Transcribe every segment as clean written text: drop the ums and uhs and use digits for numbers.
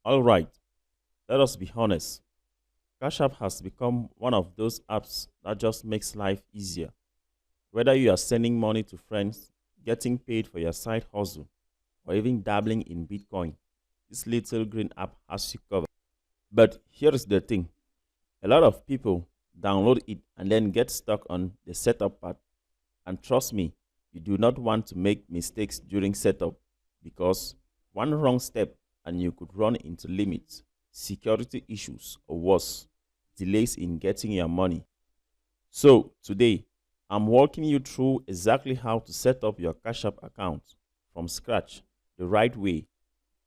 Alright, let us be honest. Cash App has become one of those apps that just makes life easier. Whether you are sending money to friends, getting paid for your side hustle, or even dabbling in Bitcoin, this little green app has you covered. But here is the thing, a lot of people download it and then get stuck on the setup part. And trust me, you do not want to make mistakes during setup because one wrong step and you could run into limits, security issues, or worse, delays in getting your money. So today, I'm walking you through exactly how to set up your Cash App account from scratch the right way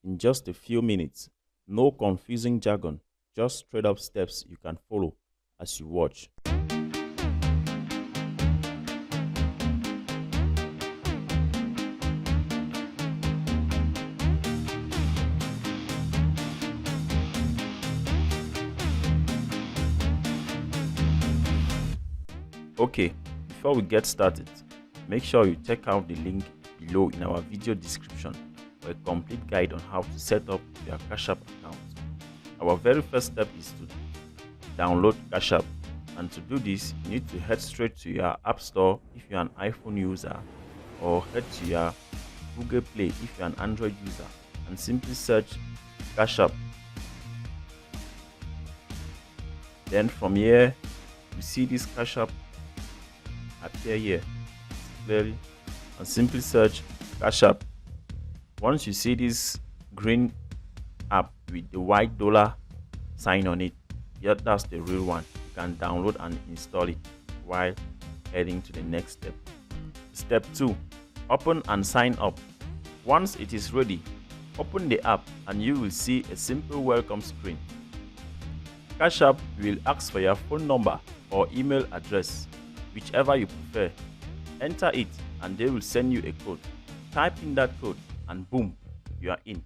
in just a few minutes. No confusing jargon, just straight up steps you can follow as you watch. Okay, before we get started, make sure you check out the link below in our video description for a complete guide on how to set up your Cash App account. Our very first step is to download Cash App, and to do this, you need to head straight to your App Store if you're an iPhone user, or head to your Google Play if you're an Android user, and simply search Cash App. Then from here, you see this Cash App appear here clearly, and simply search Cash App. Once you see this green app with the white dollar sign on it, yeah, that's the real one. You can download and install it while heading to the next step. Step 2, open and sign up. Once it is ready, open the app and you will see a simple welcome screen. Cash App will ask for your phone number or email address, whichever you prefer. Enter it and they will send you a code. Type in that code and boom, you are in.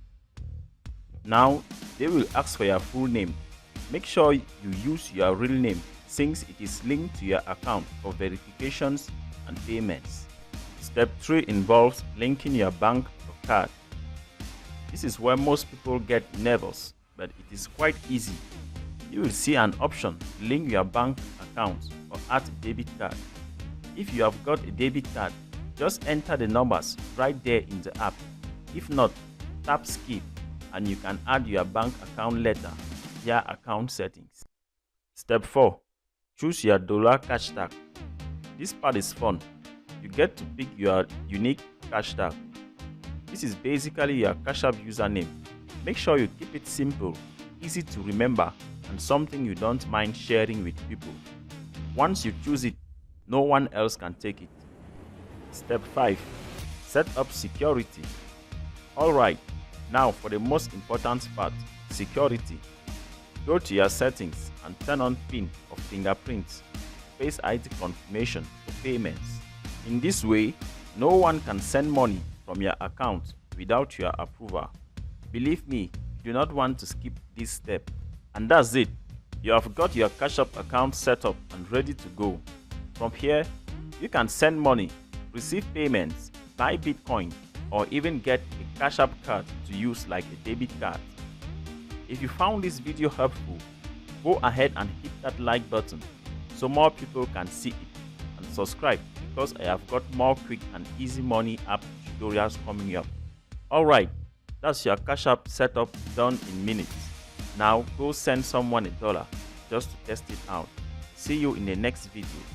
Now they will ask for your full name. Make sure you use your real name since it is linked to your account for verifications and payments. Step 3 involves linking your bank or card. This is where most people get nervous, but it is quite easy. You will see an option to link your bank account or add a debit card. If you have got a debit card, just enter the numbers right there in the app. If not, tap skip and you can add your bank account letter via account settings. Step 4, choose your dollar Cashtag. This part is fun. You get to pick your unique Cashtag. This is basically your Cash App username. Make sure you keep it simple, easy to remember, and something you don't mind sharing with people. Once you choose it, no one else can take it. Step 5, set up security. Alright, now for the most important part, security. Go to your settings and turn on PIN or fingerprints, Face ID confirmation for payments. In this way, no one can send money from your account without your approval. Believe me, you do not want to skip this step. And that's it. You have got your Cash App account set up and ready to go. From here, you can send money, receive payments, buy Bitcoin, or even get a Cash App card to use like a debit card. If you found this video helpful, go ahead and hit that like button so more people can see it, and subscribe because I have got more quick and easy money app tutorials coming up. Alright, that's your Cash App setup done in minutes. Now go send someone $1 just to test it out. See you in the next video.